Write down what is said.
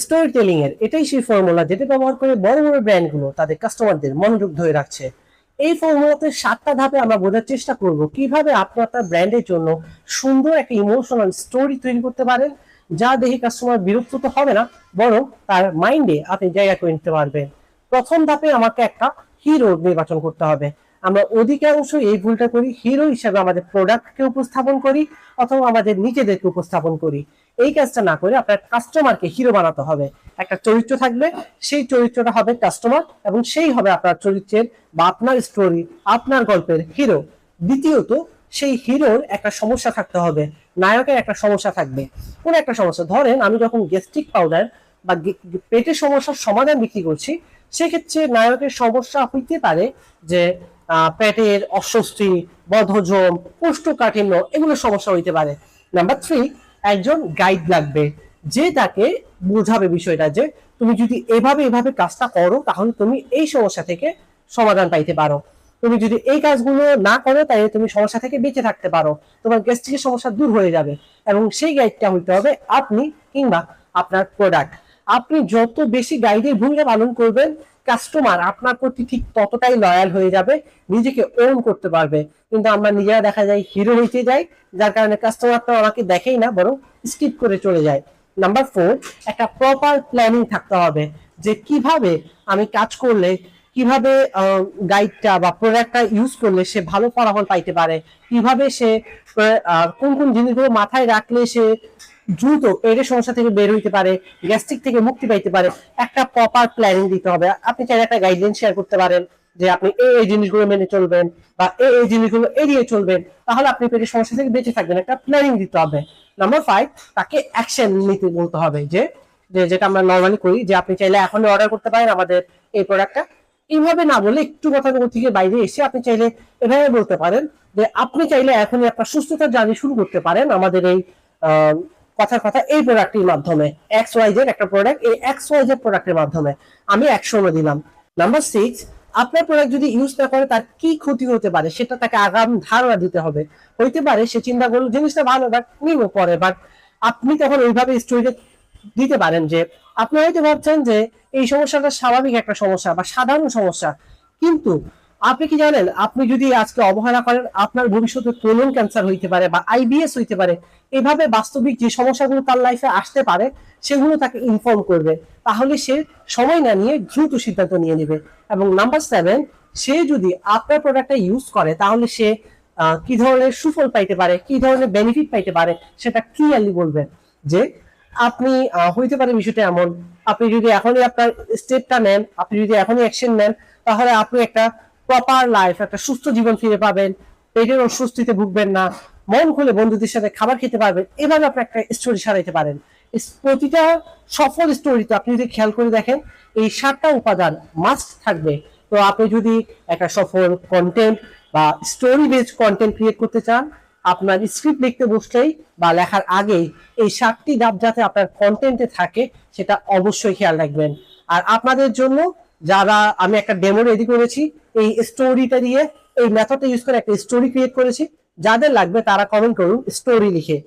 Story telling এর এটাই সেই ফর্মুলা যেটা ব্যবহার করে বড় বড় ব্র্যান্ডগুলো তাদের কাস্টমারদের মনোযোগ ধরে রাখছে। এই ফর্মুলাতে 7টা ধাপে আমরা বোঝার চেষ্টা করব কিভাবে আপনি আপনার ব্র্যান্ডের জন্য সুন্দর একটা ইমোশনাল স্টোরি তৈরি করতে পারেন, যা দেখে কাস্টমার বিরক্ত তো হবে না, বরং তার মাইন্ডে আপনি জায়গা করে নিতে পারবেন। প্রথম ধাপে আমাকে একটা হিরো নির্বাচন করতে হবে। আমরা অধিকাংশ এই ভুলটা করি, হিরো হিসেবে আমাদের প্রোডাক্টকে উপস্থাপন করি অথবা আমাদের নিজেদেরকে উপস্থাপন করি। এই কাজটা না করে আপনার কাস্টমারকে হিরো বানাতে হবে। একটা চরিত্র থাকবে, সেই চরিত্রটা হবে কাস্টমার এবং সেই হবে আপনার চরিত্রের বা আপনার স্টোরি, আপনার গল্পের হিরো। দ্বিতীয়ত, সেই হিরোর একটা সমস্যা থাকতে হবে, নায়কের একটা সমস্যা থাকবে। কোন একটা সমস্যা, ধরেন আমি যখন গ্যাস্ট্রিক পাউডার বা পেটের সমস্যার সমাধান বিক্রি করছি, সেক্ষেত্রে নায়কের সমস্যা হইতে পারে যে পেটের অস্বস্তি, বদহজম, কোষ্ঠকাঠিন্য, এগুলো সমস্যা হইতে পারে। নাম্বার 3, একজন গাইড লাগবে যে তাকে বোঝাবে বিষয়টা যে তুমি যদি এভাবে এভাবে কাজটা করো তাহলে তুমি এই সমস্যা থেকে সমাধান পাইতে পারো, তুমি যদি এই কাজগুলো না করো তাহলে তুমি সমস্যা থেকে বেঁচে থাকতে পারো, তোমার গ্যাস্ট্রিকের সমস্যা দূর হয়ে যাবে। এবং সেই গাইডটা হইতে হবে আপনি কিংবা আপনার প্রোডাক্ট। আপনি যত বেশি গাইডের ভূমিকা পালন করবেন, কাস্টমার আপনার প্রতি ঠিক ততটাই লয়াল হয়ে যাবে, নিজেকে ওন করতে পারবে। কিন্তু আমরা নিজেরা দেখা যায় হিরো হইতে যাই, যার কারণে কাস্টমার তো আমাকে দেখেই না, বরং স্কিপ করে চলে যায়। নাম্বার 4, একটা প্রপার প্ল্যানিং থাকতে হবে যে কিভাবে আমি কাজ করলে, কিভাবে গাইডটা বা প্রোডাক্টটা ইউজ করলে সে ভালো ফলাফল পাইতে পারে, কিভাবে সে কোন কোন জিনিসগুলো মাথায় রাখলে সে দ্রুত পেটের সমস্যা থেকে বের হইতে পারে, গ্যাস্ট্রিক থেকে মুক্তি পাইতে পারে। একটা প্রপার প্ল্যানিং দিতে হবে। আপনি চাইলে একটা গাইডলাইন শেয়ার করতে পারেন যে আপনি এই জিনিসগুলো মেনে চলবেন বা এই জিনিসগুলো এড়িয়ে চলবেন, তাহলে আপনি পেটের সমস্যা থেকে বেঁচে থাকবেন। একটা প্ল্যানিং দিতে হবে। নাম্বার 5, তাকে অ্যাকশন নিতে বলতে হবে যে যেটা আমরা নর্মালি করি, যে আপনি চাইলে এখনই অর্ডার করতে পারেন আমাদের এই প্রোডাক্টটা। এইভাবে না বলে একটু গতানুগতিক থেকে বাইরে এসে আপনি চাইলে এভাবে বলতে পারেন যে আপনি চাইলে এখনই আপনার সুস্থতার জার্নি শুরু করতে পারেন আমাদের এই কথার কথা এই প্রোডাক্টের মাধ্যমে। এক্স ওয়াই জেড একটা প্রোডাক্ট, এই এক্স ওয়াই জেড প্রোডাক্টের মাধ্যমে আমি 100 দিলাম। নাম্বার 6, আপনার প্রোডাক্ট যদি ইউজ না করে তার কি ক্ষতি হতে পারে সেটা তাকে আগাম ধারণা দিতে হবে। হইতে পারে সে চিন্তা করলো জিনিসটা ভালো, বাট নিব পরে, বাট আপনি তখন ওইভাবে স্টোরিটা দিতে পারেন যে আপনি হয়তো ভাবছেন যে এই সমস্যাটা স্বাভাবিক একটা সমস্যা বা সাধারণ সমস্যা, কিন্তু আপনি কি জানেন আপনি যদি আজকে অবহেলা করেন আপনার ভবিষ্যতে কোলন ক্যান্সার হইতে পারে বা আইবিএস হইতে পারে। এভাবে বাস্তবিক যে সমস্যাগুলো তার লাইফে আসতে পারে সেগুলো তাকে ইনফর্ম করবে, তাহলে সে সময় না নিয়ে দ্রুত সিদ্ধান্ত নিয়ে নেবে। এবং নাম্বার 7, সে যদি আপনার প্রোডাক্টটা ইউজ করে তাহলে সে কি ধরনের সুফল পাইতে পারে, কি ধরনের বেনিফিট পাইতে পারে সেটা ক্লিয়ারলি বলবেন। যে আপনি হইতে পারে বিষয়টা এমন, আপনি যদি এখনই আপনার স্টেপটা নেন, আপনি যদি এখনই অ্যাকশন নেন, তাহলে আপনি একটা প্রপার লাইফ, একটা সুস্থ জীবন ফিরে পাবেন, পেটের অস্বস্তিতে ভুগবেন না, মন খুলে বন্ধুদের সাথে খাবার খেতে পারবেন। এভাবে আপনি একটা স্টোরি সারাইতে পারেন। প্রতিটা সফল স্টোরিতে আপনি যদি খেয়াল করে দেখেন এই 7টা উপাদান মাস্ট থাকবে। তো আপনি যদি একটা সফল কন্টেন্ট বা স্টোরি বেসড কন্টেন্ট ক্রিয়েট করতে চান, আপনার স্ক্রিপ্ট লিখতে বসলেই বা লেখার আগেই এই 7টি ধাপ যাতে আপনার কন্টেন্টে থাকে সেটা অবশ্যই খেয়াল রাখবেন। আর আপনাদের জন্য যারা আমি একটা ডেমো রেডি করেছি এই স্টোরিটা দিয়ে, এই মেথডটা ইউজ করে একটা স্টোরি ক্রিয়েট করেছি, যাদের লাগবে তারা কমেন্ট করুন স্টোরি লিখে।